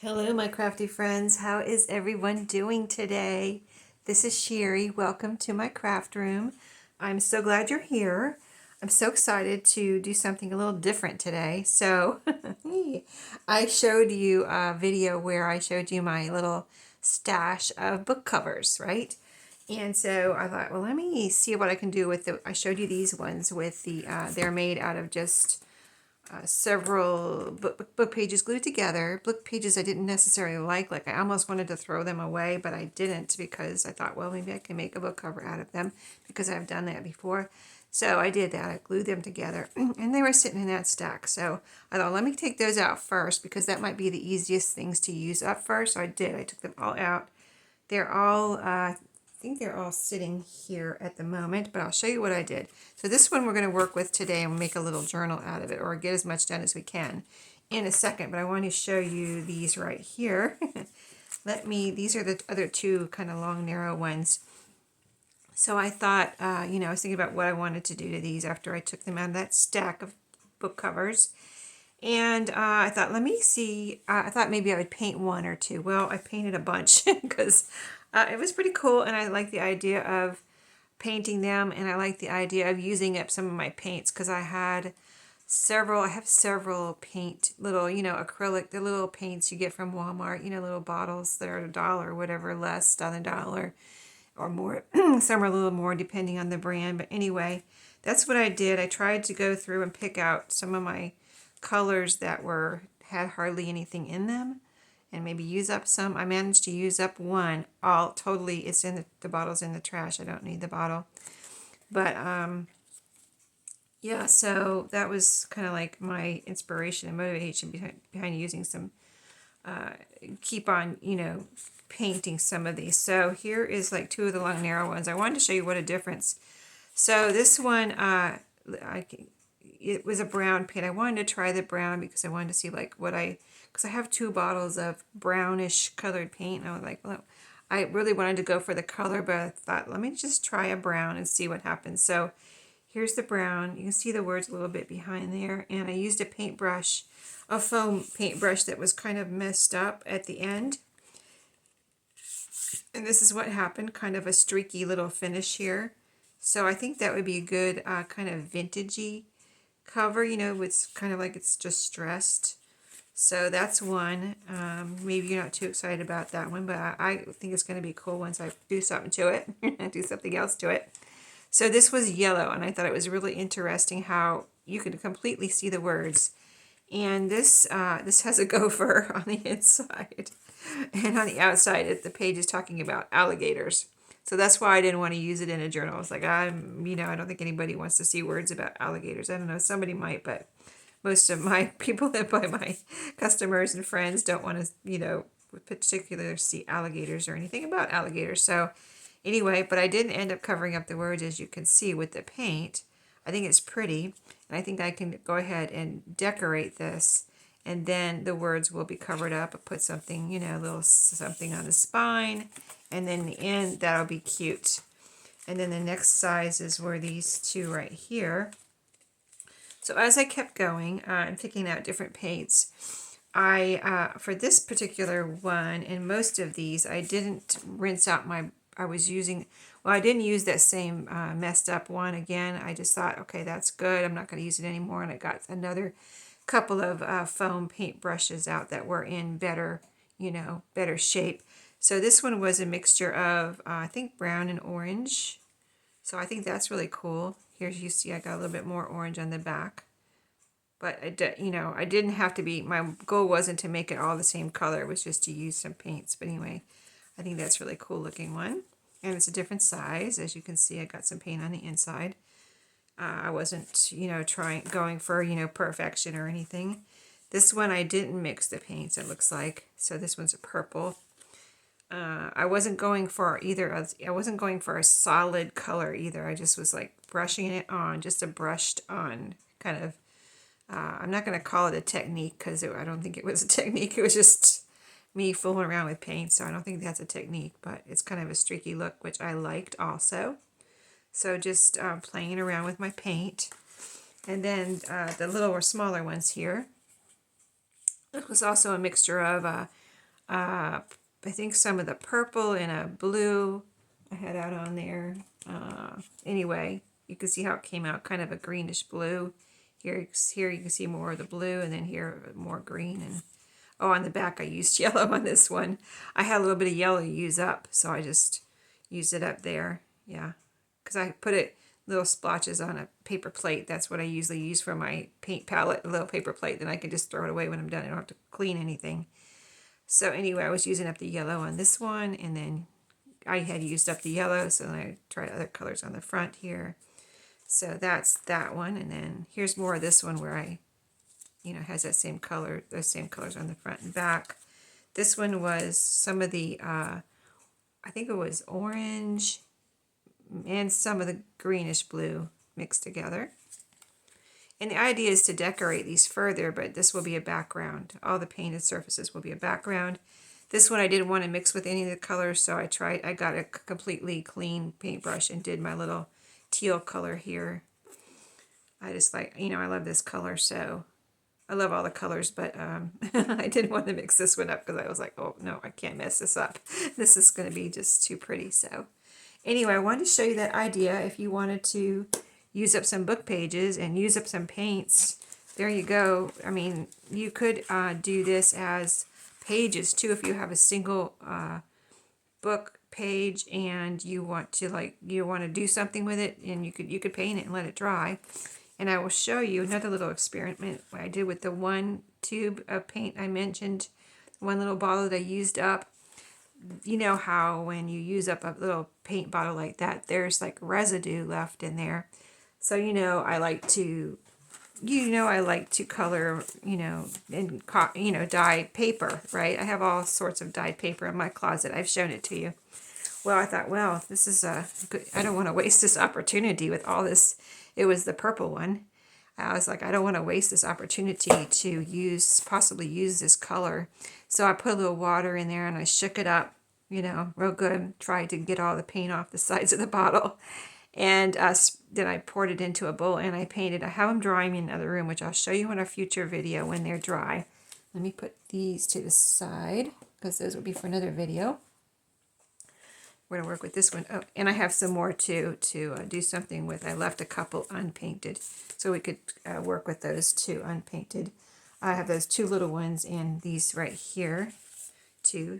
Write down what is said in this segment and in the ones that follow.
Hello, my crafty friends. How is everyone doing today? This is Sheree. Welcome to my craft room. I'm so glad you're here. I'm so excited to do something a little different today. So, I showed you a video where I showed you my little stash of book covers, right? And so I thought, well, let me see what I can do with I showed you these ones with they're made out of just several book pages glued together. Book pages I didn't necessarily like I almost wanted to throw them away, but I didn't because I thought, well, maybe I can make a book cover out of them because I've done that before. So I did that. I glued them together and they were sitting in that stack. So I thought, let me take those out first because that might be the easiest things to use up first. So I did. I took them all out. They're all, I think they're all sitting here at the moment, but I'll show you what I did. So this one we're going to work with today and we'll make a little journal out of it or get as much done as we can in a second. But I want to show you these right here. These are the other two kind of long, narrow ones. So I thought, I was thinking about what I wanted to do to these after I took them out of that stack of book covers. And I thought, let me see. I thought maybe I would paint one or two. Well, I painted a bunch because it was pretty cool. And I like the idea of painting them. And I like the idea of using up some of my paints because I have several paint, little, acrylic, the little paints you get from Walmart, little bottles that are $1 or whatever, less than $1 or more. Some are a little more depending on the brand. But anyway, that's what I did. I tried to go through and pick out some of my colors that had hardly anything in them and maybe use up some. I managed to use up one. It's in the bottle's in the trash. I don't need the bottle. But yeah, so that was kind of like my inspiration and motivation behind using some keep on, painting some of these. So here is like two of the long narrow ones. I wanted to show you what a difference. So this one it was a brown paint. I wanted to try the brown because I wanted to see because I have two bottles of brownish colored paint. And I was like, well, I really wanted to go for the color, but I thought, let me just try a brown and see what happens. So here's the brown. You can see the words a little bit behind there. And I used a foam paintbrush that was kind of messed up at the end. And this is what happened, kind of a streaky little finish here. So I think that would be a good kind of vintagey cover, it's kind of like it's just stressed. So that's one. Maybe you're not too excited about that one, but I think it's going to be cool once I do something to it, do something else to it. So this was yellow, and I thought it was really interesting how you could completely see the words. And this has a gopher on the inside, and on the outside, the page is talking about alligators. So that's why I didn't want to use it in a journal. I was like, I don't think anybody wants to see words about alligators. I don't know, somebody might, but most of my people that buy my customers and friends don't want to, particularly see alligators or anything about alligators. So anyway, but I didn't end up covering up the words, as you can see, with the paint. I think it's pretty, and I think I can go ahead and decorate this, and then the words will be covered up. I put something, a little something on the spine, and then the end, that'll be cute. And then the next sizes were these two right here. So as I kept going and picking out different paints, for this particular one, and most of these, I didn't rinse out I didn't use that same messed up one again. I just thought, okay, that's good. I'm not going to use it anymore. And I got another couple of foam paint brushes out that were in better shape. So this one was a mixture of, I think, brown and orange. So I think that's really cool. Here you see I got a little bit more orange on the back. But, I didn't have to be, my goal wasn't to make it all the same color. It was just to use some paints. But anyway, I think that's a really cool looking one. And it's a different size. As you can see, I got some paint on the inside. I wasn't, going for, perfection or anything. This one I didn't mix the paints, it looks like. So this one's a purple. I wasn't going for a solid color either. I just was like brushing it on, just a brushed on kind of. I'm not going to call it a technique because I don't think it was a technique. It was just me fooling around with paint, so I don't think that's a technique, but it's kind of a streaky look, which I liked also. So just playing around with my paint. And then the little or smaller ones here. It was also a mixture of I think some of the purple and a blue I had out on there. Anyway, you can see how it came out kind of a greenish blue. Here you can see more of the blue, and then here more green. And oh, on the back I used yellow on this one. I had a little bit of yellow to use up, so I just used it up there. Yeah, because I put it little splotches on a paper plate. That's what I usually use for my paint palette, a little paper plate. Then I can just throw it away when I'm done. I don't have to clean anything. So anyway, I was using up the yellow on this one, and then I had used up the yellow, so then I tried other colors on the front here. So that's that one, and then here's more of this one where I, has that same color, those same colors on the front and back. This one was some of the, I think it was orange and some of the greenish blue mixed together. And the idea is to decorate these further, but this will be a background. All the painted surfaces will be a background. This one I didn't want to mix with any of the colors, so I got a completely clean paintbrush and did my little teal color here. I just like, I love this color, so I love all the colors, but I didn't want to mix this one up because I was like, oh no, I can't mess this up. This is going to be just too pretty. So anyway, I wanted to show you that idea. If you wanted to use up some book pages and use up some paints, there you go. I mean, you could do this as pages too if you have a single book page and you want to do something with it, and you could paint it and let it dry. And I will show you another little experiment I did with the one tube of paint I mentioned, one little bottle that I used up. You know how when you use up a little paint bottle like that, there's like residue left in there. So I like to color, and dye paper, right? I have all sorts of dyed paper in my closet. I've shown it to you. Well, I thought, well, this is good. I don't want to waste this opportunity with all this. It was the purple one. I was like, I don't want to waste this opportunity to possibly use this color. So I put a little water in there and I shook it up, real good. Tried to get all the paint off the sides of the bottle. And then I poured it into a bowl and I painted. I have them drying in another room, which I'll show you in a future video when they're dry. Let me put these to the side because those will be for another video. We're going to work with this one. Oh, and I have some more too to do something with. I left a couple unpainted, so we could work with those two unpainted. I have those two little ones and these right here too.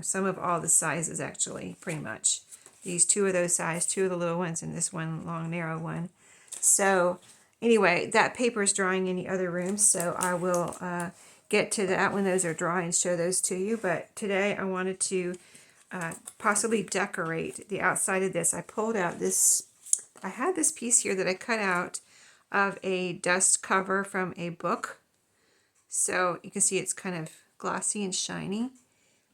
Some of all the sizes actually, pretty much. These two of those size, two of the little ones, and this one long narrow one. So anyway, that paper is drying in the other room, so I will get to that when those are dry and show those to you. But today I wanted to possibly decorate the outside of this. I pulled out this, I had this piece here that I cut out of a dust cover from a book. So you can see it's kind of glossy and shiny,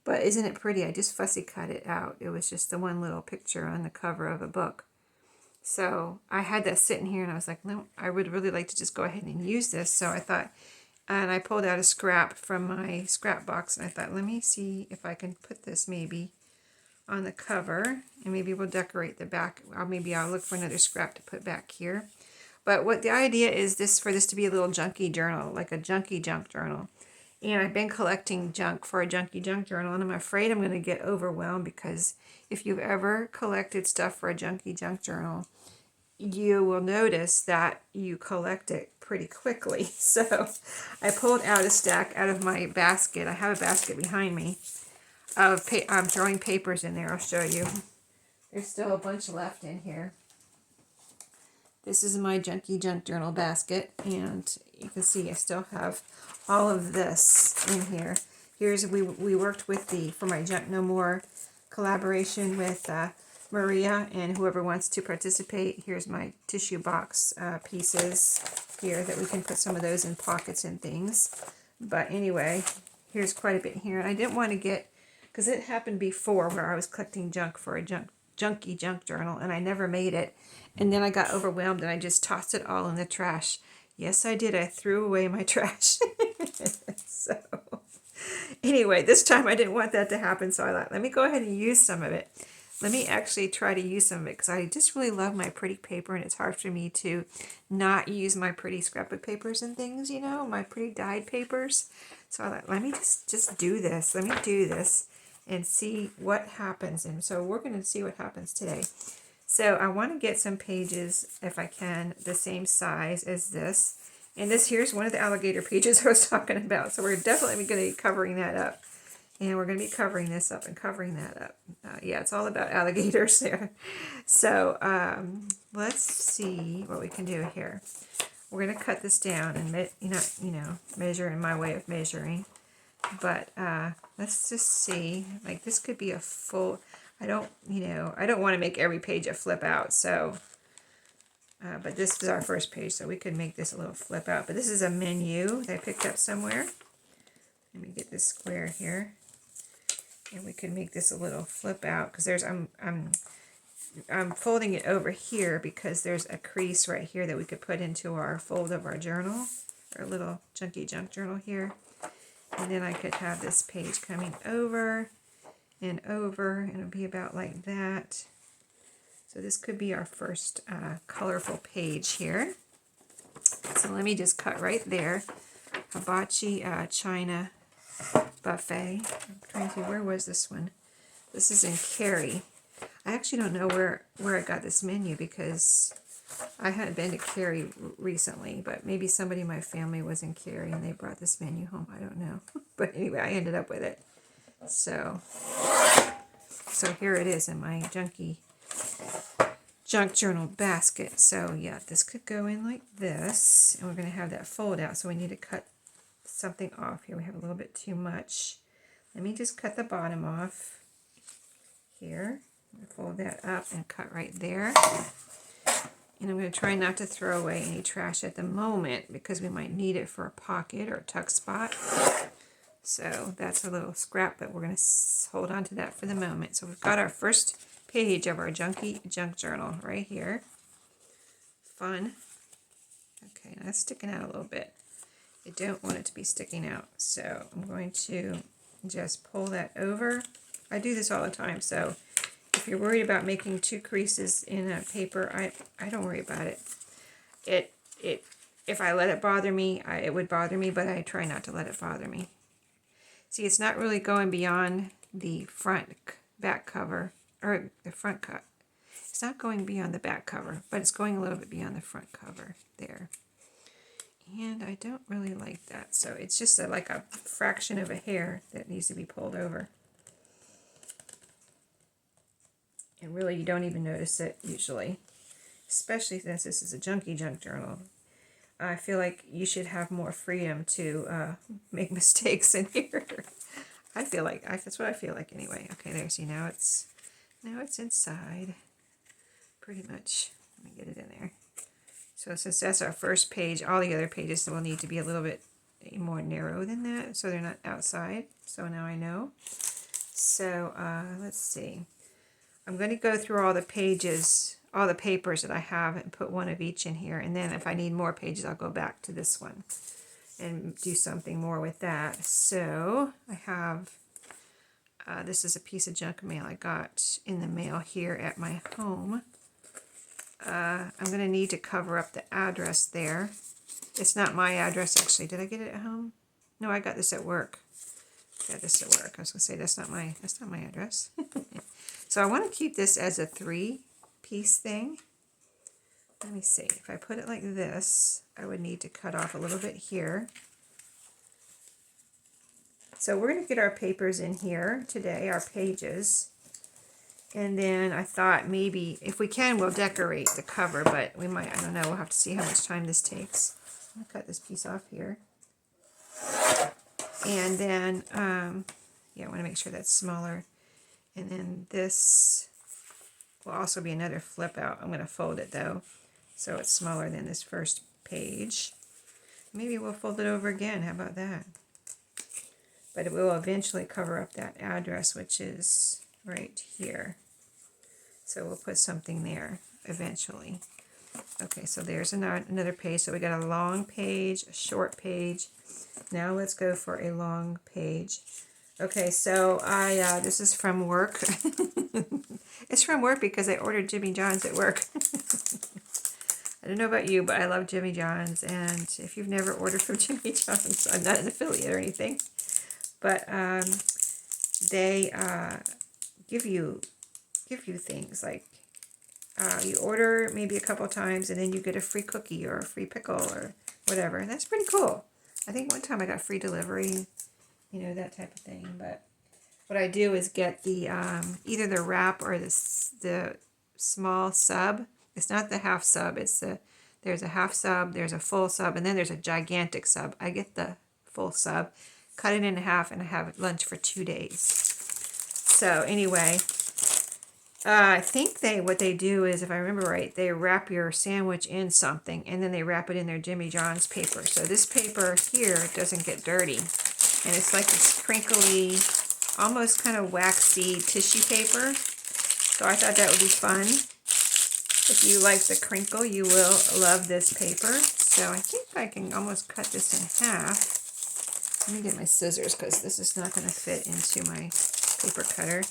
but isn't it pretty? I just fussy cut it out. It was just the one little picture on the cover of a book. So I had that sitting here and I was like, no, I would really like to just go ahead and use this. So I thought, and I pulled out a scrap from my scrap box and I thought, let me see if I can put this maybe on the cover, and maybe we'll decorate the back. Maybe I'll look for another scrap to put back here. But what the idea is for this to be a little junky journal, like a junky junk journal. And I've been collecting junk for a junky junk journal, and I'm afraid I'm going to get overwhelmed because if you've ever collected stuff for a junky junk journal, you will notice that you collect it pretty quickly. So I pulled out a stack out of my basket. I have a basket behind me. I'm throwing papers in there. I'll show you. There's still a bunch left in here. This is my Junky Junk Journal basket, and you can see I still have all of this in here. We worked with for my Junk No More collaboration with Maria, and whoever wants to participate. Here's my tissue box pieces here that we can put some of those in pockets and things. But anyway, here's quite a bit here. I didn't want to get, because it happened before where I was collecting junk for a junky junk journal and I never made it. And then I got overwhelmed and I just tossed it all in the trash. Yes, I did. I threw away my trash. So anyway, this time I didn't want that to happen. So I thought, let me go ahead and use some of it. Let me actually try to use some of it because I just really love my pretty paper, and it's hard for me to not use my pretty scrapbook papers and things, my pretty dyed papers. So I thought, let me just do this. Let me do this and see what happens. And so we're going to see what happens today. So I want to get some pages, if I can, the same size as this. And this here's one of the alligator pages I was talking about. So we're definitely going to be covering that up. And we're going to be covering this up and covering that up. Yeah, it's all about alligators there. So let's see what we can do here. We're going to cut this down and measure in my way of measuring. But let's just see. Like this could be a full. I don't want to make every page a flip out. So, but this is our first page, so we could make this a little flip out. But this is a menu that I picked up somewhere. Let me get this square here. And we could make this a little flip out because there's I'm folding it over here because there's a crease right here that we could put into our fold of our journal, our little Junky junk journal here. And then I could have this page coming over and over, and it'll be about like that. So this could be our first colorful page here. So let me just cut right there. Hibachi China buffet. I'm trying to see, where was this one? This is in Cary. I actually don't know where I got this menu because I hadn't been to Cary recently, but maybe somebody in my family was in Cary and they brought this menu home. I don't know. But anyway, I ended up with it. So here it is in my Junky junk journal basket. So yeah, this could go in like this, and we're going to have that fold out. So we need to cut something off here. We have a little bit too much. Let me just cut the bottom off here. Fold that up and cut right there. And I'm going to try not to throw away any trash at the moment because we might need it for a pocket or a tuck spot. So that's a little scrap, but we're going to hold on to that for the moment. So we've got our first page of our Junky junk journal right here. Fun. Okay, now it's sticking out a little bit. I don't want it to be sticking out. So I'm going to just pull that over. I do this all the time, so if you're worried about making two creases in a paper, I don't worry about it. If I let it bother me, it would bother me, but I try not to let it bother me. See, it's not really going beyond the back cover, or the front cut. It's not going beyond the back cover, but it's going a little bit beyond the front cover there. And I don't really like that, so it's just like a fraction of a hair that needs to be pulled over. And really, you don't even notice it usually, especially since this is a Junky junk journal. I feel like you should have more freedom to make mistakes in here. I feel like that's what I feel like anyway. Okay, there. See, now it's inside, pretty much. Let me get it in there. So since that's our first page, all the other pages will need to be a little bit more narrow than that, so they're not outside. So now I know. So let's see. I'm going to go through all the pages, all the papers that I have, and put one of each in here. And then if I need more pages, I'll go back to this one and do something more with that. So I have, this is a piece of junk mail I got in the mail here at my home. I'm going to need to cover up the address there. It's not my address, actually. Did I get it at home? No, I got this at work. Got this at work. I was going to say that's not my address. So I want to keep this as a 3-piece thing. Let me see. If I put it like this, I would need to cut off a little bit here. So we're going to get our papers in here today, our pages. And then I thought maybe, if we can, we'll decorate the cover, but we might, I don't know, we'll have to see how much time this takes. I'm going to cut this piece off here. And then, yeah, I want to make sure that's smaller. And then this will also be another flip out. I'm going to fold it though, so it's smaller than this first page. Maybe we'll fold it over again. How about that? But it will eventually cover up that address, which is right here. So we'll put something there eventually. Okay, so there's another page. So we got a long page, a short page. Now let's go for a long page. Okay, so this is from work. It's from work because I ordered Jimmy John's at work. I don't know about you, but I love Jimmy John's, and if you've never ordered from Jimmy John's, I'm not an affiliate or anything, but they give you things like you order maybe a couple times, and then you get a free cookie or a free pickle or whatever, and that's pretty cool. I think one time I got free delivery, you know, that type of thing. But what I do is get the either the wrap or the small sub. It's not the half sub. It's there's a half sub, there's a full sub, and then there's a gigantic sub. I get the full sub, cut it in half, and I have lunch for 2 days. So anyway, I think what they do is, if I remember right, they wrap your sandwich in something, and then they wrap it in their Jimmy John's paper. So this paper here doesn't get dirty, and it's like this crinkly, almost kind of waxy tissue paper. So I thought that would be fun. If you like the crinkle, you will love this paper. So I think I can almost cut this in half. Let me get my scissors, because this is not going to fit into my paper cutter.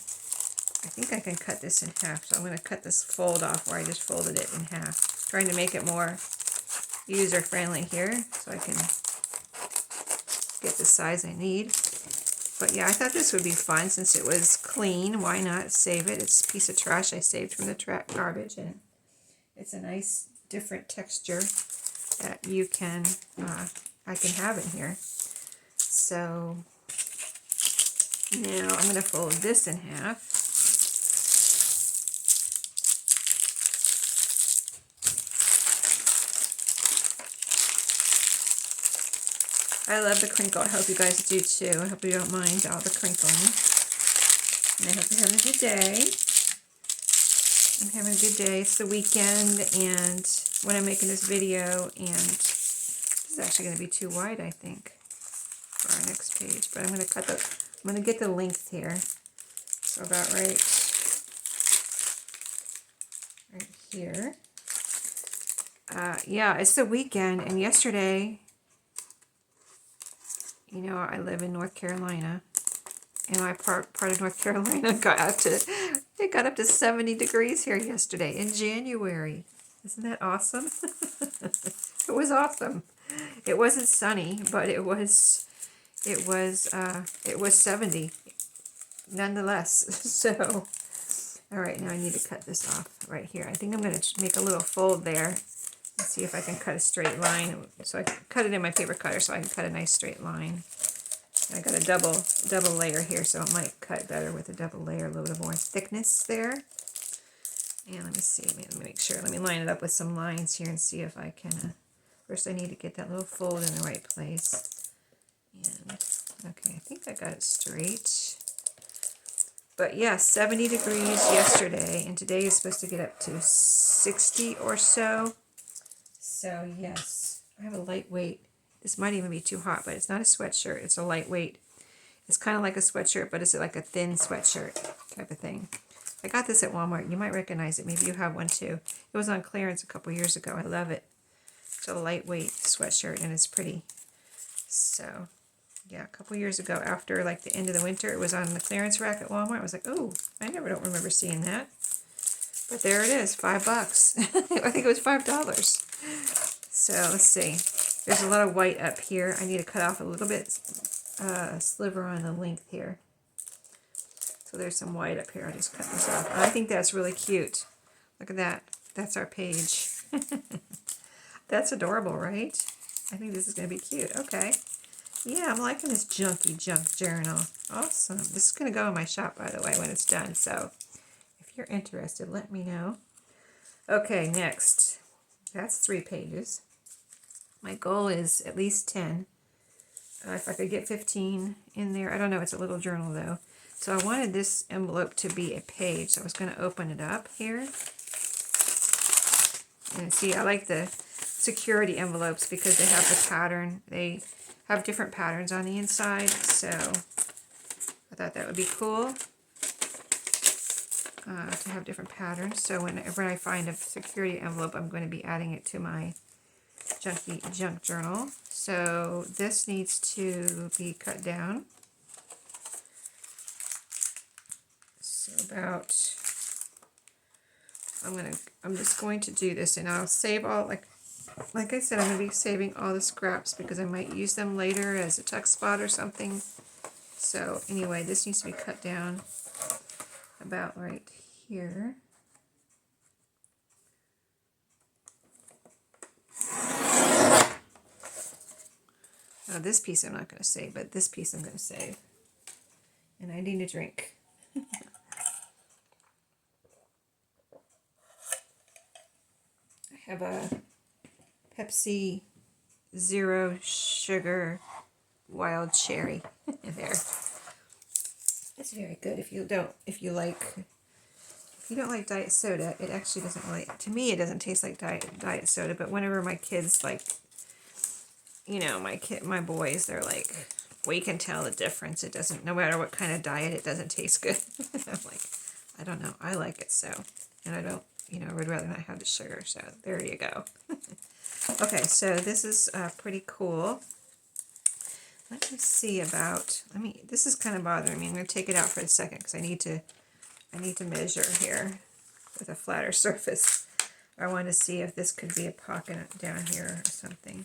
I think I can cut this in half. So I'm going to cut this fold off where I just folded it in half. Trying to make it more user-friendly here, so I can get the size I need. But yeah, I thought this would be fun since it was clean. Why not save it? It's a piece of trash I saved from the garbage, and it's a nice different texture that you can I can have in here. So now I'm going to fold this in half. I love the crinkle. I hope you guys do too. I hope you don't mind all the crinkling. And I hope you're having a good day. I'm having a good day. It's the weekend, and when I'm making this video, and this is actually going to be too wide, I think, for our next page. But I'm going to get the length here. So about right here. Yeah, it's the weekend, and yesterday, you know, I live in North Carolina, and my part of North Carolina got up to 70 degrees here yesterday in January. Isn't that awesome? It was awesome. It wasn't sunny, but it was 70 nonetheless. So, all right, now I need to cut this off right here. I think I'm going to make a little fold there. Let's see if I can cut a straight line. So I cut it in my paper cutter so I can cut a nice straight line. I got a double layer here, so it might cut better with a double layer, a little bit more thickness there. And let me see, let me make sure. Let me line it up with some lines here and see if I can. First I need to get that little fold in the right place. And okay, I think I got it straight. But yeah, 70 degrees yesterday, and today is supposed to get up to 60 or so. So yes, I have a lightweight. This might even be too hot, but it's not a sweatshirt. It's a lightweight. It's kind of like a sweatshirt, but it's like a thin sweatshirt type of thing. I got this at Walmart. You might recognize it. Maybe you have one too. It was on clearance a couple years ago. I love it. It's a lightweight sweatshirt, and it's pretty. So yeah, a couple years ago, after like the end of the winter, it was on the clearance rack at Walmart. I was like, oh, I don't remember seeing that. But there it is, $5. I think it was $5. So let's see. There's a lot of white up here. I need to cut off a little bit, sliver on the length here. So there's some white up here. I'll just cut this off. And I think that's really cute. Look at that. That's our page. That's adorable, right? I think this is going to be cute. Okay. Yeah, I'm liking this Junky junk journal. Awesome. This is going to go in my shop, by the way, when it's done. So if you're interested, let me know. Okay, next. That's 3 pages. My goal is at least 10. If I could get 15 in there. I don't know. It's a little journal, though. So I wanted this envelope to be a page. So I was going to open it up here. And see, I like the security envelopes because they have the pattern. They have different patterns on the inside. So I thought that would be cool to have different patterns. So whenever I find a security envelope, I'm going to be adding it to my Junky junk journal. So this needs to be cut down. So about I'm just going to do this, and I'll save all, like I said, I'm going to be saving all the scraps because I might use them later as a tuck spot or something. So anyway, this needs to be cut down about right here. Oh, this piece I'm not going to save, but this piece I'm going to save. And I need a drink. I have a Pepsi Zero Sugar Wild Cherry there. It's very good if you don't like diet soda. It actually doesn't really, to me it doesn't taste like diet soda, but whenever my kids, like, you know, my boys, they're like, we can tell the difference. It doesn't, no matter what kind of diet, it doesn't taste good. I'm like, I don't know, I like it so, and I don't, you know, I would rather not have the sugar, so there you go. Okay, so this is pretty cool. Let me see about, this is kind of bothering me. I'm going to take it out for a second because I need to measure here with a flatter surface. I want to see if this could be a pocket down here or something.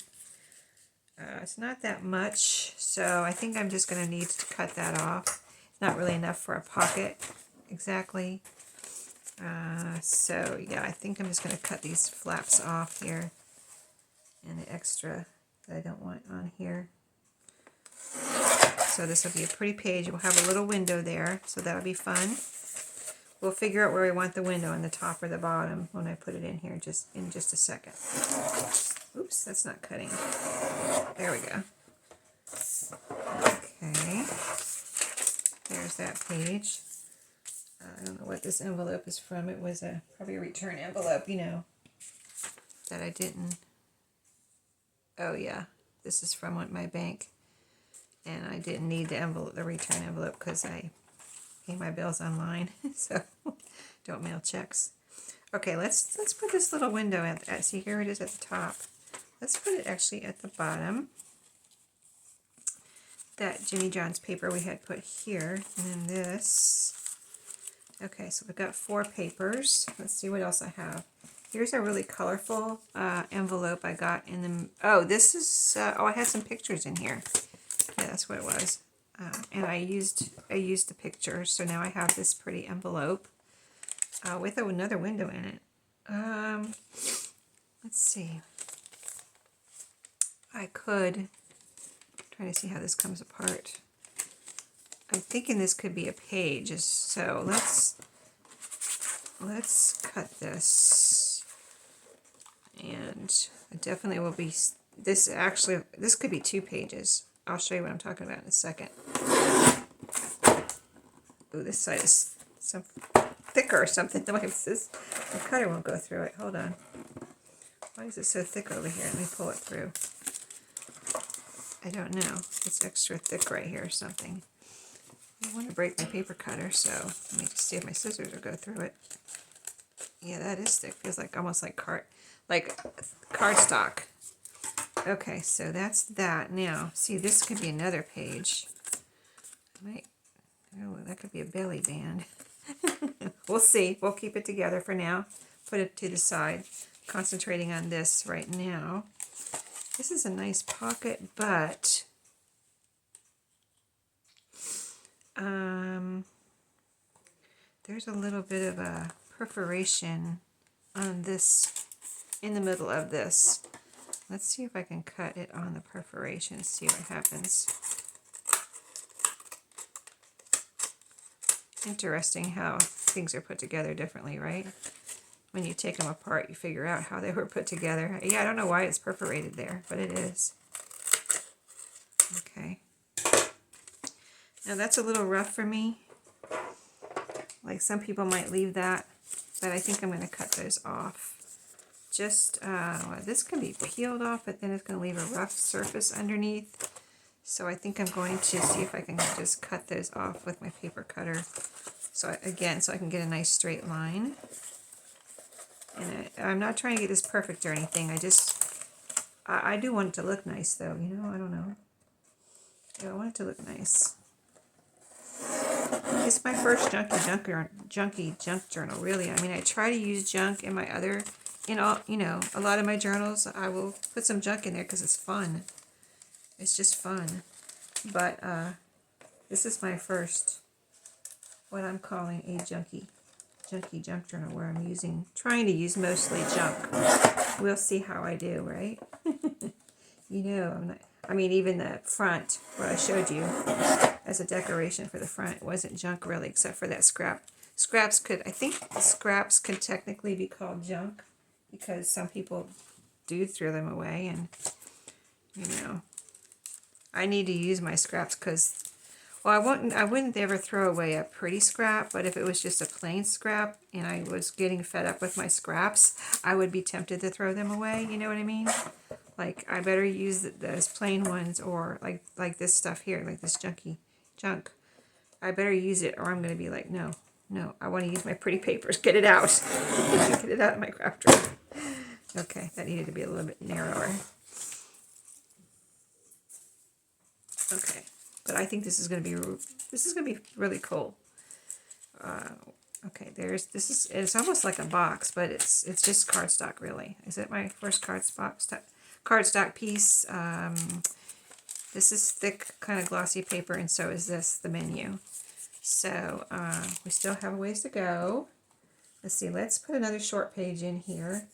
It's not that much, so I think I'm just going to need to cut that off. It's not really enough for a pocket exactly. So yeah, I think I'm just going to cut these flaps off here and the extra that I don't want on here. So this will be a pretty page. We'll have a little window there, so that'll be fun. We'll figure out where we want the window, on the top or the bottom, when I put it in here in just a second. Oops, that's not cutting. There we go. Okay. There's that page. I don't know what this envelope is from. It was probably a return envelope, you know, that I didn't. Oh yeah, this is from my bank. And I didn't need the return envelope because I pay my bills online, so don't mail checks. Okay, let's put this little window at see, here it is at the top. Let's put it actually at the bottom. That Jimmy John's paper we had put here, and then this. Okay, so we've got 4 papers. Let's see what else I have. Here's a really colorful envelope I got in the. Oh, this is. Oh, I had some pictures in here. Yeah, that's what it was. And I used the picture, so now I have this pretty envelope with another window in it. Let's see. I could try to see how this comes apart. I'm thinking this could be a page, so let's cut this, and it definitely will be this. Actually, this could be 2 pages. I'll show you what I'm talking about in a second. Ooh, this side is some thicker or something. The cutter won't go through it. Hold on. Why is it so thick over here? Let me pull it through. I don't know. It's extra thick right here or something. I don't want to break my paper cutter, so let me just see if my scissors will go through it. Yeah, that is thick. Feels like almost like cardstock. Okay, so that's that. Now, see, this could be another page. Oh, that could be a belly band. We'll see. We'll keep it together for now. Put it to the side. Concentrating on this right now. This is a nice pocket, but there's a little bit of a perforation on this, in the middle of this. Let's see if I can cut it on the perforation and see what happens. Interesting how things are put together differently, right? When you take them apart, you figure out how they were put together. Yeah, I don't know why it's perforated there, but it is. Okay. Now that's a little rough for me. Like some people might leave that, but I think I'm going to cut those off. Just, this can be peeled off, but then it's going to leave a rough surface underneath. So I think I'm going to see if I can just cut those off with my paper cutter. So again, so I can get a nice straight line. And I'm not trying to get this perfect or anything. I do want it to look nice though, you know, I don't know. Yeah, I want it to look nice. this is my first junky junk journal, really. I mean, I try to use junk in my other, a lot of my journals. I will put some junk in there because it's fun. It's just fun. But this is my first, what I'm calling a junky junk journal, where I'm trying to use mostly junk. We'll see how I do, right? I'm not, even the front, what I showed you as a decoration for the front, it wasn't junk really, except for that scrap. I think scraps could technically be called junk, because some people do throw them away, and, I need to use my scraps because, well, I wouldn't ever throw away a pretty scrap, but if it was just a plain scrap and I was getting fed up with my scraps, I would be tempted to throw them away, you know what I mean? Like, I better use those plain ones, or like this stuff here, like this junky junk. I better use it, or I'm going to be like, no, I want to use my pretty papers. Get it out. Get it out of my craft room. Okay, that needed to be a little bit narrower. Okay, but I think this is going to be really cool. Okay, it's almost like a box, but it's just cardstock, really. Is it my first cardstock piece? This is thick, kind of glossy paper, and so is this, the menu. So we still have a ways to go. Let's see, let's put another short page in here.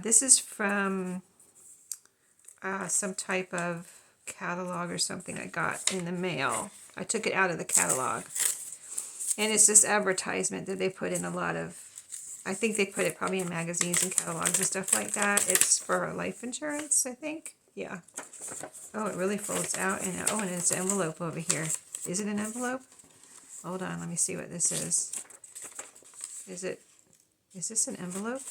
This is from some type of catalog or something I got in the mail. I took it out of the catalog. And it's this advertisement that they put in a lot of, I think they put it probably in magazines and catalogs and stuff like that. It's for life insurance, I think. Yeah. Oh, it really folds out. And it's an envelope over here. Is it an envelope? Hold on, let me see what this is. Is this an envelope?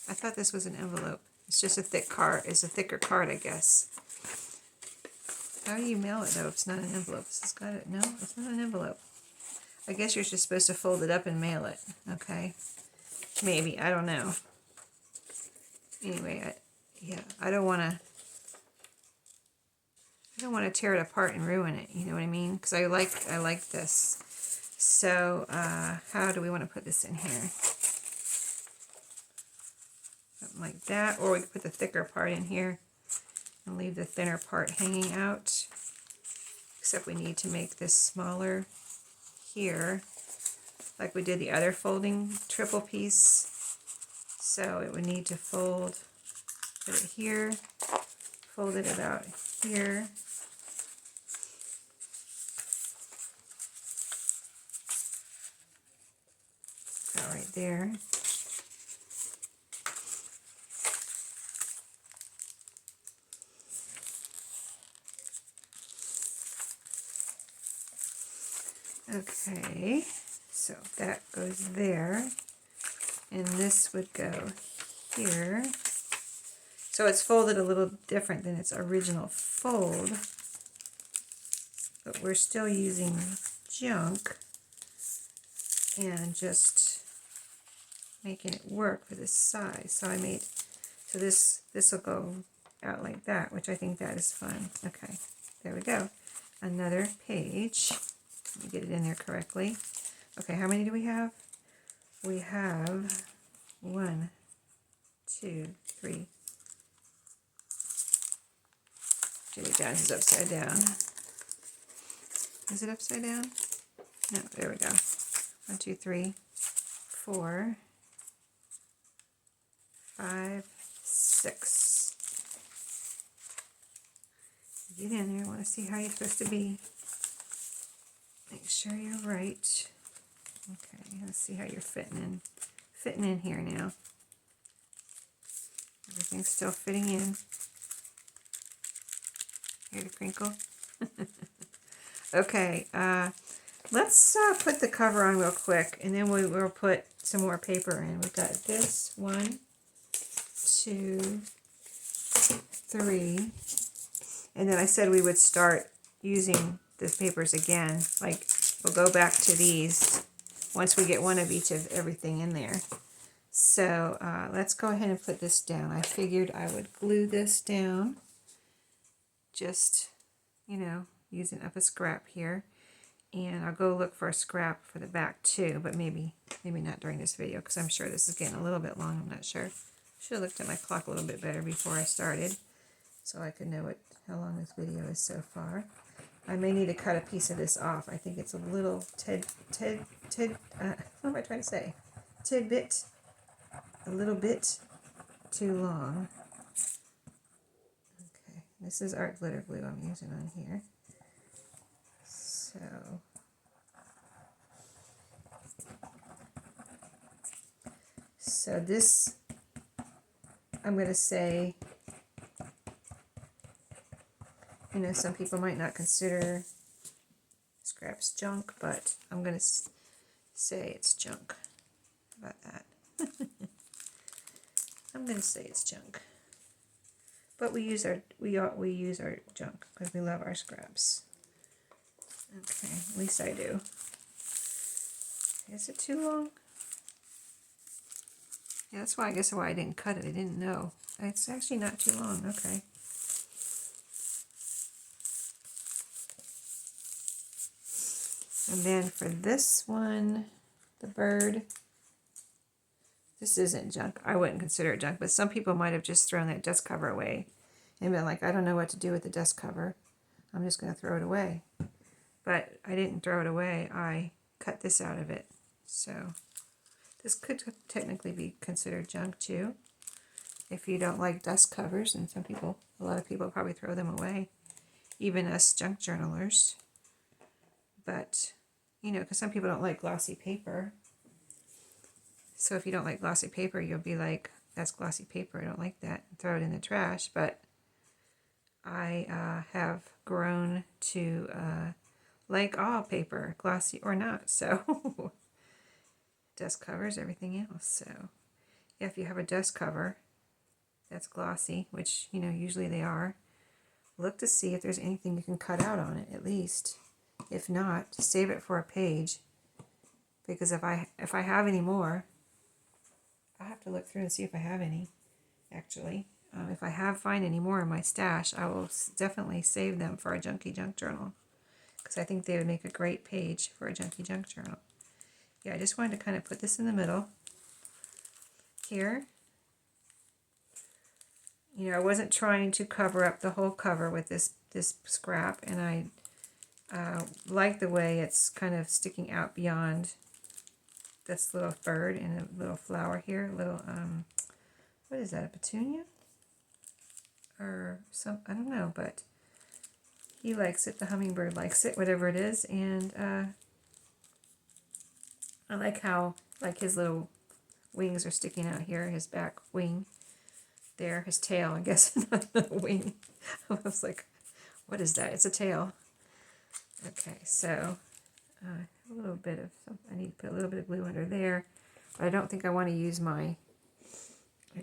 I thought this was an envelope. It's just a thick card. It's a thicker card, I guess. How do you mail it, though, if it's not an envelope? This has got it. No, it's not an envelope. I guess you're just supposed to fold it up and mail it. Okay. Maybe. I don't know. Anyway, I don't want to tear it apart and ruin it. You know what I mean? Because I like this. So, how do we want to put this in here? Something like that. Or we could put the thicker part in here and leave the thinner part hanging out. Except we need to make this smaller here, like we did the other folding triple piece. So it would need to put it here, fold it about here. About right there. Okay, so that goes there, and this would go here. So it's folded a little different than its original fold, but we're still using junk and just making it work for this size. So this will go out like that, which I think that is fun. Okay, there we go. Another page. Let me get it in there correctly. Okay, how many do we have? We have 1, 2, 3. Jimmy John's is upside down. Is it upside down? No, there we go. 1, 2, 3, 4, 5, 6. Get in there. I want to see how you're supposed to be. Make sure you're right. Okay, let's see how you're fitting in here now. Everything's still fitting in. Hear the crinkle? Okay, let's put the cover on real quick, and then we'll put some more paper in. We've got this 1, 2, 3, and then I said we would start using the papers again. Like, we'll go back to these once we get one of each of everything in there. So let's go ahead and put this down. I figured I would glue this down, just, using up a scrap here. And I'll go look for a scrap for the back too, but maybe not during this video because I'm sure this is getting a little bit long. I'm not sure. Should have looked at my clock a little bit better before I started so I could know how long this video is so far. I may need to cut a piece of this off. I think it's a little what am I trying to say? Tidbit, a little bit too long. Okay, this is art glitter glue I'm using on here. So this, I'm going to say, you know, some people might not consider scraps junk, but I'm going to say it's junk. How about that? I'm going to say it's junk. But we use our junk because we love our scraps. Okay, at least I do. Is it too long? Yeah, that's why I didn't cut it. I didn't know. It's actually not too long. Okay. And then for this one, the bird, this isn't junk. I wouldn't consider it junk, but some people might have just thrown that dust cover away and been like, I don't know what to do with the dust cover. I'm just going to throw it away. But I didn't throw it away. I cut this out of it. So this could technically be considered junk too. If you don't like dust covers, and a lot of people probably throw them away, even us junk journalers. But, you know, because some people don't like glossy paper. So if you don't like glossy paper, you'll be like, that's glossy paper, I don't like that, and throw it in the trash. But I have grown to like all paper, glossy or not. So dust covers, everything else. So yeah, if you have a dust cover that's glossy, which, you know, usually they are, look to see if there's anything you can cut out on it at least. If not, save it for a page, because if I have any more, I'll have to look through and see if I have any, actually. If I find any more in my stash, I will definitely save them for a Junky Junk Journal, because I think they would make a great page for a Junky Junk Journal. Yeah, I just wanted to kind of put this in the middle here. You know, I wasn't trying to cover up the whole cover with this scrap, and I like the way it's kind of sticking out beyond this little bird and a little flower here. Little, what is that, a petunia? Or some, I don't know, but he likes it. The hummingbird likes it, whatever it is. And I like how, like, his little wings are sticking out here, his back wing there, his tail, I guess, not the wing. I was like, what is that? It's a tail. Okay, so a little bit of something. I need to put a little bit of glue under there, but I don't think I want to use I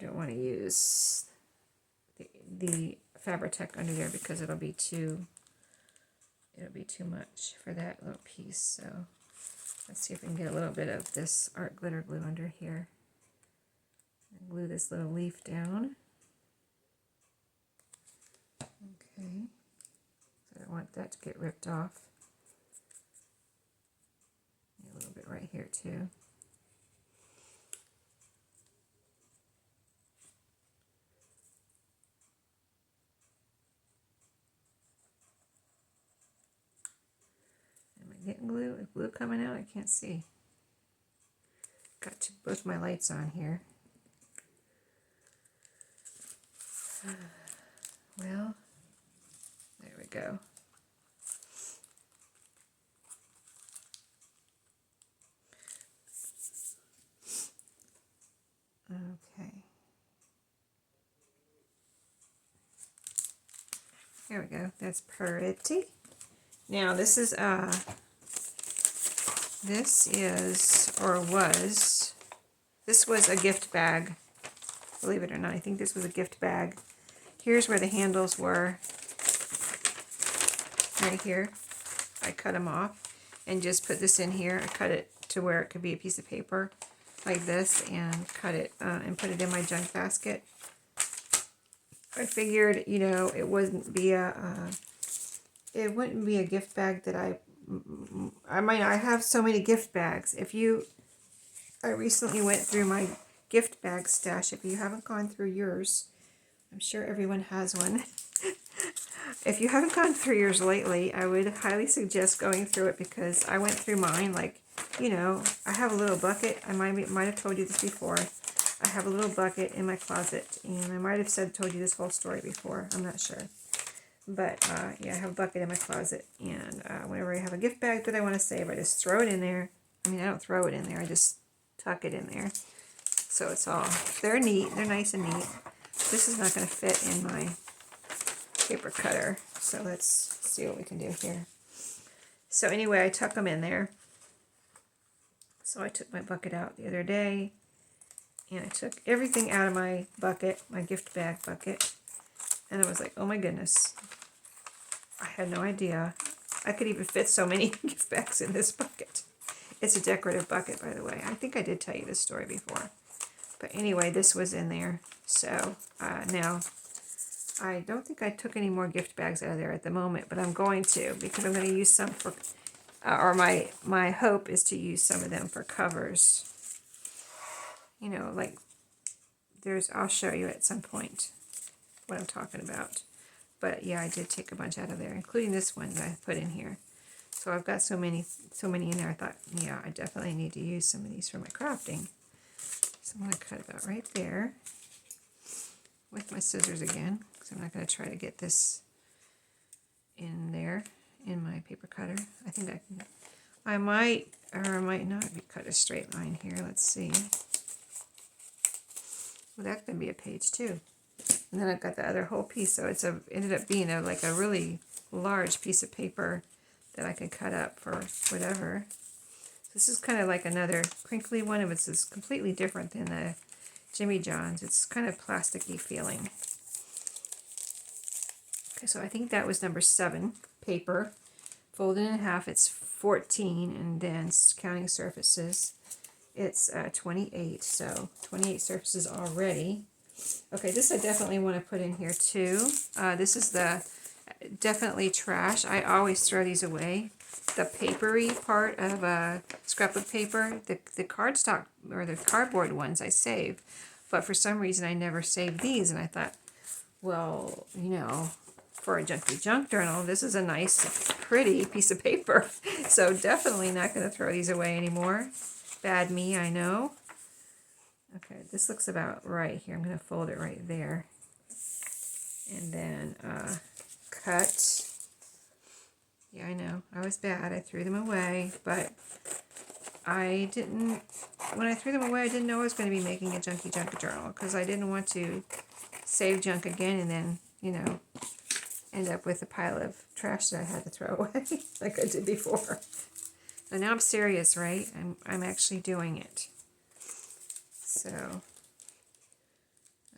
don't want to use the Fabri-Tac under there because it'll be too much for that little piece. So let's see if we can get a little bit of this art glitter glue under here. And glue this little leaf down. Okay, so I don't want that to get ripped off. A little bit right here too. Am I getting glue? Is glue coming out? I can't see. Got both my lights on here. Well, there we go. Okay. There we go. That's pretty. Now this is this was a gift bag. Believe it or not, I think this was a gift bag. Here's where the handles were. Right here. I cut them off and just put this in here. I cut it to where it could be a piece of paper like this and cut it and put it in my junk basket. I figured, you know, it wouldn't be a gift bag that I I have so many gift bags. I recently went through my gift bag stash. If you haven't gone through yours, I'm sure everyone has one. If you haven't gone through yours lately, I would highly suggest going through it, because I went through mine. Like, I have a little bucket. I might have told you this before. I have a little bucket in my closet, and I might have told you this whole story before. I'm not sure. But, yeah, I have a bucket in my closet, and whenever I have a gift bag that I want to save, I just throw it in there. I mean, I don't throw it in there. I just tuck it in there. So they're neat. They're nice and neat. This is not going to fit in my paper cutter. So let's see what we can do here. So anyway, I tuck them in there. So I took my bucket out the other day, and I took everything out of my bucket, my gift bag bucket, and I was like, oh my goodness, I had no idea I could even fit so many gift bags in this bucket. It's a decorative bucket, by the way. I think I did tell you this story before. But anyway, this was in there. So now, I don't think I took any more gift bags out of there at the moment, but I'm going to, because I'm going to use some for, or my hope is to use some of them for covers. Like I'll show you at some point what I'm talking about. But yeah, I did take a bunch out of there, including this one that I put in here. So I've got so many in there. I thought, yeah, I definitely need to use some of these for my crafting. So I'm going to cut about right there with my scissors again, because I'm not going to try to get this in there in my paper cutter. I think I might or I might not cut a straight line here. Let's see. Well, that could be a page too. And then I've got the other whole piece, so ended up being like a really large piece of paper that I can cut up for whatever. This is kind of like another crinkly one. It's completely different than the Jimmy John's. It's kind of plasticky feeling. Okay, so I think that was number 7, paper. Folded in half, it's 14, and then counting surfaces, it's 28. So 28 surfaces already. Okay, this I definitely want to put in here too. This is definitely trash. I always throw these away. The papery part of scrapbook paper, the cardstock or the cardboard ones I save, but for some reason I never saved these, and I thought, well, for a Junky junk journal, this is a nice, pretty piece of paper. So definitely not going to throw these away anymore. Bad me, I know. Okay, this looks about right here. I'm going to fold it right there. And then cut. Yeah, I know. I was bad. I threw them away, but when I threw them away, I didn't know I was going to be making a Junky junk journal, because I didn't want to save junk again and then, end up with a pile of trash that I had to throw away like I did before. So now I'm serious, right? I'm actually doing it. So,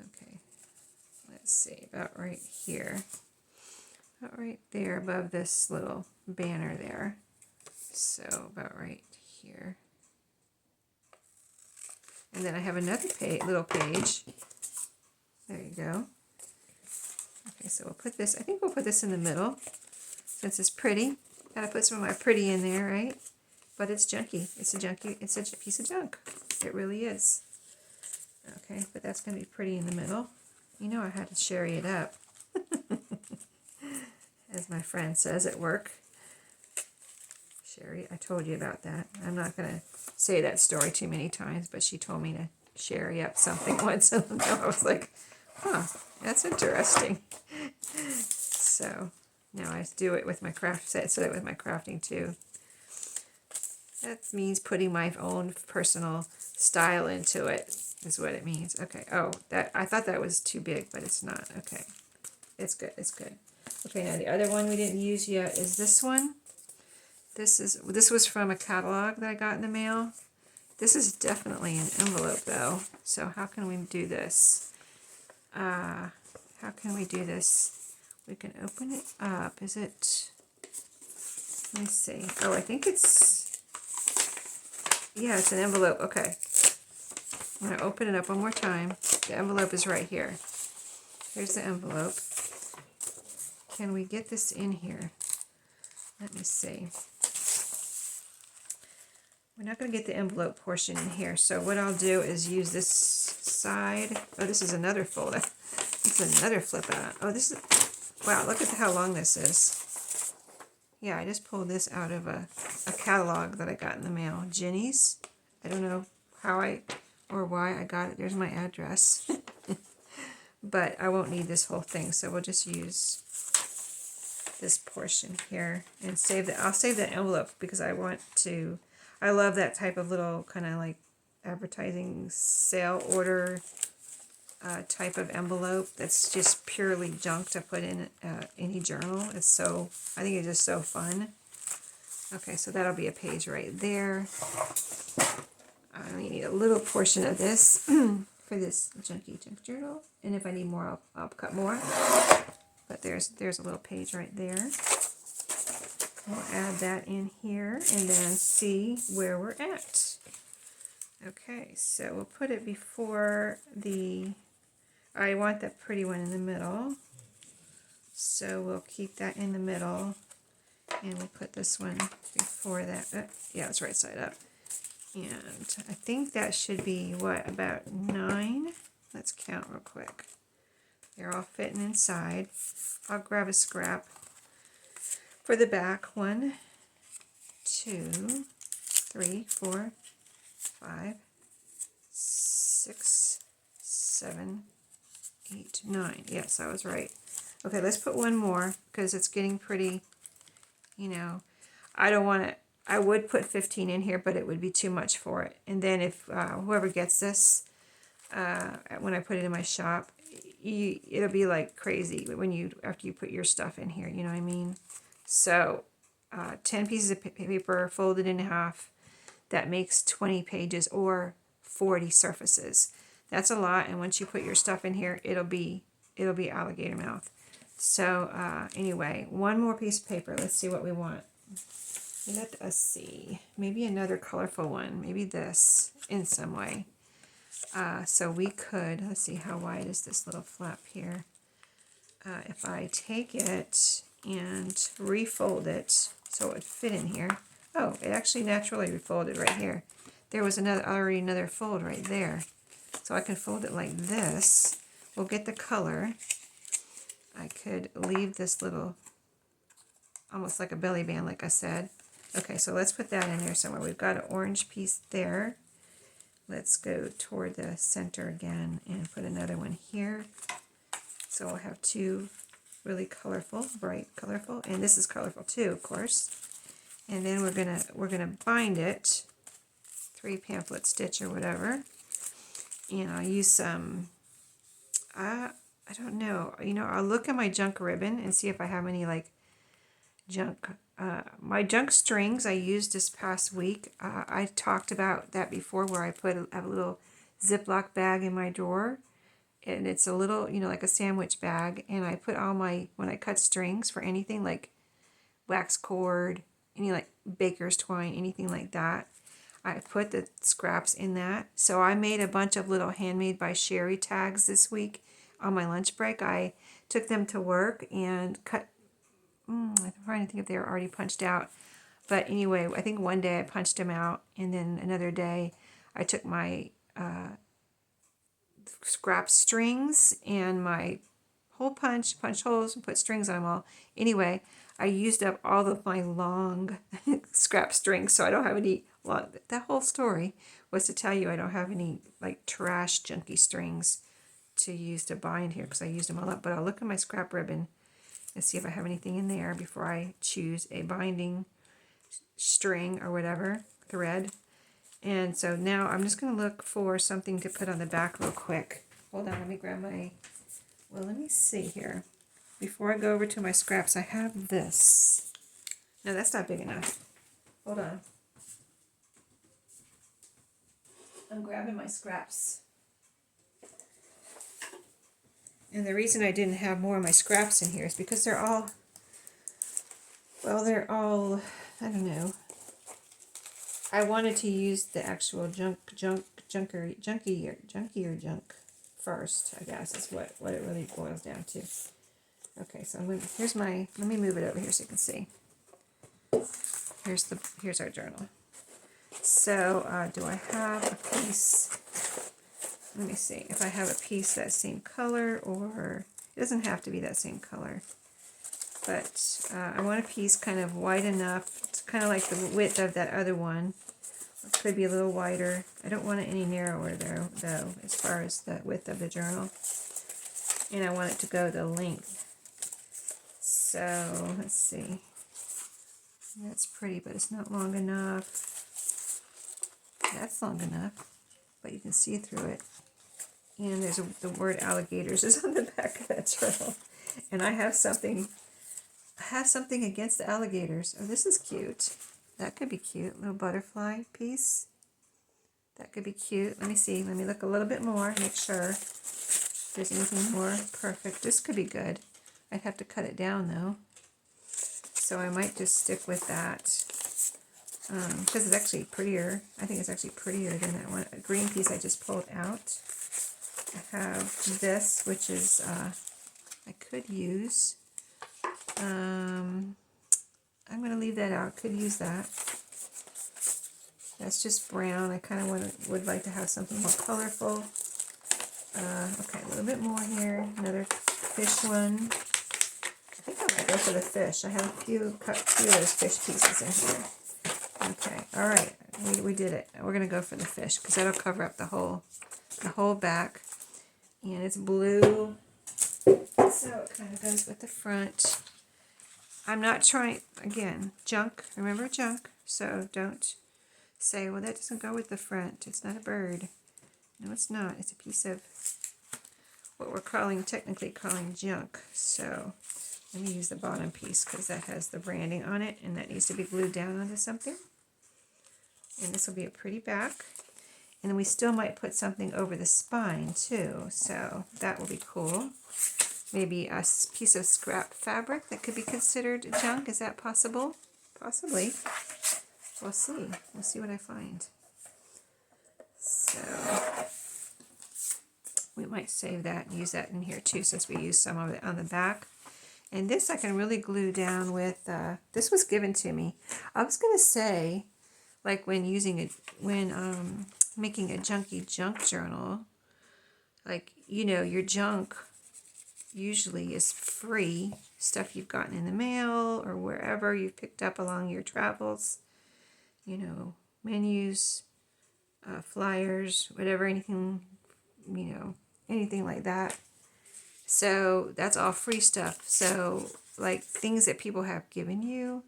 okay, let's see, about right here. About right there above this little banner there. So about right here. And then I have another little page. There you go. Okay, so we'll put this, I think we'll put this in the middle, since it's pretty. Gotta put some of my pretty in there, right? But it's junky. It's a piece of junk. It really is. Okay, but that's gonna be pretty in the middle. I had to Sheree it up. As my friend says at work. Sheree, I told you about that. I'm not gonna say that story too many times, but she told me to Sheree up something once, and I was like, huh, that's interesting. So now I do it with my crafting too. That means putting my own personal style into it, is what it means. Okay. Oh, I thought that was too big, but it's not. Okay. It's good. It's good. Okay. Now the other one we didn't use yet is this one. This was from a catalog that I got in the mail. This is definitely an envelope though. So how can we do this? How can we do this? We can open it up. Is it? Let me see. Oh, I think it's. Yeah, it's an envelope. Okay. I'm going to open it up one more time. The envelope is right here. Here's the envelope. Can we get this in here? Let me see. we're not going to get the envelope portion in here. So what I'll do is use this side. Oh, this is another folder. It's another flip out. Oh, this is, wow, look at how long this is. Yeah, I just pulled this out of a catalog that I got in the mail. Ginny's. I don't know how or why I got it. There's my address. But I won't need this whole thing, so we'll just use this portion here and save that. I'll save that envelope because I want to, I love that type of little kind of like advertising sale order type of envelope that's just purely junk to put in any journal. It's so, I think it's just so fun. Okay, so that'll be a page right there. I only need a little portion of this for this Junky junk journal, and if I need more, I'll cut more. But there's a little page right there. We'll add that in here and then see where we're at. Okay, so we'll put it before the, I want that pretty one in the middle. So we'll keep that in the middle and we'll put this one before that. Yeah, it's right side up. And I think that should be, what, about 9? Let's count real quick. They're all fitting inside. I'll grab a scrap for the back. 1, 2, 3, 4, 5, 6, 7, 8, 9. Yes, I was right. Okay, let's put one more because it's getting pretty, you know, I don't want to, I would put 15 in here, but it would be too much for it. And then if whoever gets this, when I put it in my shop, it'll be like crazy when you, after you put your stuff in here, you know what I mean? So 10 pieces of paper folded in half, that makes 20 pages or 40 surfaces. That's a lot, and once you put your stuff in here, it'll be alligator mouth. So anyway, one more piece of paper. Let's see what we want. Let us see. Maybe another colorful one. Maybe this in some way. So we could, let's see, how wide is this little flap here? If I take it and refold it so it would fit in here. Oh, it actually naturally refolded right here. There was already another fold right there. So I can fold it like this. We'll get the color. I could leave this little, almost like a belly band, like I said. Okay, so let's put that in there somewhere. We've got an orange piece there. Let's go toward the center again and put another one here. So we'll have two really colorful, bright colorful, and this is colorful too, of course. And then we're gonna bind it, 3 pamphlet stitch or whatever. And I'll use some, I don't know, you know, I'll look at my junk ribbon and see if I have any like junk. My junk strings I used this past week. I talked about that before, where I have a little Ziploc bag in my drawer, and it's a little, you know, like a sandwich bag, and I put all my, when I cut strings for anything like wax cord, any like baker's twine, anything like that, I put the scraps in that. So I made a bunch of little Handmade by Sheree tags this week on my lunch break. I took them to work and cut, I'm trying to think if they were already punched out. But anyway, I think one day I punched them out, and then another day I took my scrap strings and my hole punch holes and put strings on them all. Anyway, I used up all of my long scrap strings, so I don't have any long, that whole story was to tell you I don't have any like trash junky strings to use to bind here because I used them all up. But I'll look at my scrap ribbon and see if I have anything in there before I choose a binding string or whatever, thread. And so now I'm just going to look for something to put on the back real quick. Hold on, let me grab my, well, let me see here. Before I go over to my scraps, I have this. No, that's not big enough. Hold on. I'm grabbing my scraps. And the reason I didn't have more of my scraps in here is because they're all, well, they're all, I don't know. I wanted to use the actual junky or junk first, I guess, is what it really boils down to. Okay, so here's my, let me move it over here so you can see. Here's our journal. So do I have a piece? Let me see if I have a piece that same color, or it doesn't have to be that same color. But I want a piece kind of wide enough. It's kind of like the width of that other one. It could be a little wider. I don't want it any narrower though, as far as the width of the journal. And I want it to go the length. So let's see. That's pretty, but it's not long enough. That's long enough, but you can see through it. And there's the word alligators is on the back of that journal. And I have something against the alligators. Oh, this is cute. That could be cute. Little butterfly piece. That could be cute. Let me see. Let me look a little bit more. Make sure if there's anything more. Perfect. This could be good. I'd have to cut it down though. So I might just stick with that. Because it's actually prettier. I think it's actually prettier than that one. A green piece I just pulled out. I have this, which is, I could use. I'm going to leave that out. Could use that. That's just brown. I kind of would like to have something more colorful. Okay, a little bit more here. Another fish one. I think I might go for the fish. I have a few of those fish pieces in here. Okay, all right. We did it. We're going to go for the fish because that'll cover up the whole back. And it's blue. So it kind of goes with the front. I'm not trying, again, junk. Remember junk. So don't say, well, that doesn't go with the front. It's not a bird. No, it's not. It's a piece of what we're technically calling junk. So let me use the bottom piece because that has the branding on it and that needs to be glued down onto something. And this will be a pretty back. And then we still might put something over the spine too. So that will be cool. Maybe a piece of scrap fabric that could be considered junk. Is that possible? Possibly. We'll see. We'll see what I find. So we might save that and use that in here too since we used some of it on the back. And this I can really glue down with, this was given to me. I was going to say, like when making a junky junk journal, like, you know, your junk usually is free stuff you've gotten in the mail or wherever you've picked up along your travels, you know, menus, flyers, whatever, anything, you know, anything like that. So that's all free stuff. So like things that people have given you,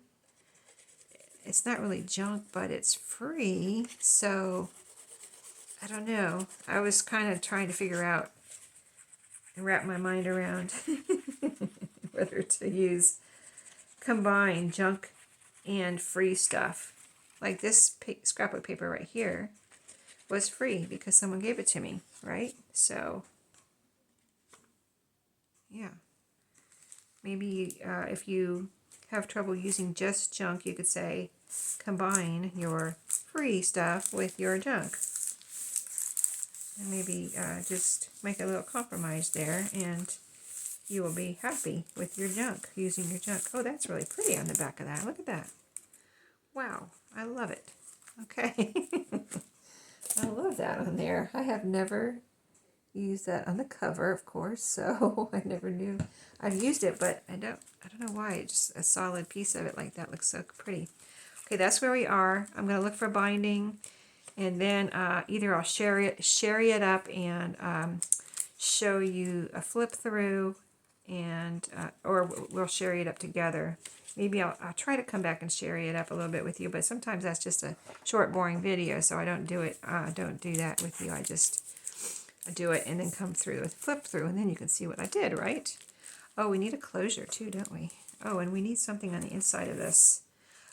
it's not really junk, but it's free. So I don't know. I was kind of trying to figure out and wrap my mind around whether to combine junk and free stuff. Like this scrapbook paper right here was free because someone gave it to me, right? So yeah, maybe if you have trouble using just junk, you could say combine your free stuff with your junk. And maybe just make a little compromise there and you will be happy with your junk, using your junk. Oh, that's really pretty on the back of that. Look at that. Wow, I love it. Okay. I love that on there. I have never used that on the cover, of course, so I never knew. I've used it, but I don't know why. It's just a solid piece of it like that looks so pretty. Okay, that's where we are. I'm going to look for binding, and then either I'll share it up and show you a flip through, and or we'll share it up together. Maybe I'll try to come back and share it up a little bit with you, but sometimes that's just a short, boring video, so I don't do it. Don't do that with you. I do it and then come through with flip through, and then you can see what I did, right? Oh, we need a closure too, don't we? Oh, and we need something on the inside of this.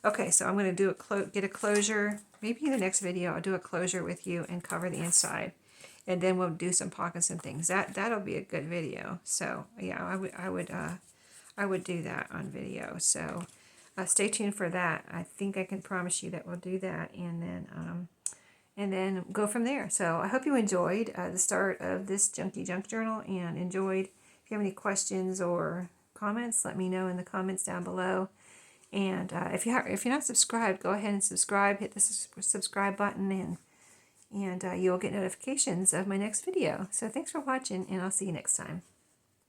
Okay, so I'm going to do get a closure. Maybe in the next video I'll do a closure with you and cover the inside, and then we'll do some pockets and things. That'll be a good video. So yeah, I would do that on video. So stay tuned for that. I think I can promise you that we'll do that, and then go from there. So I hope you enjoyed the start of this Junky Junk Journal and enjoyed. If you have any questions or comments, let me know in the comments down below. And if you're not subscribed, go ahead and subscribe. Hit the subscribe button, and you'll get notifications of my next video. So thanks for watching, and I'll see you next time.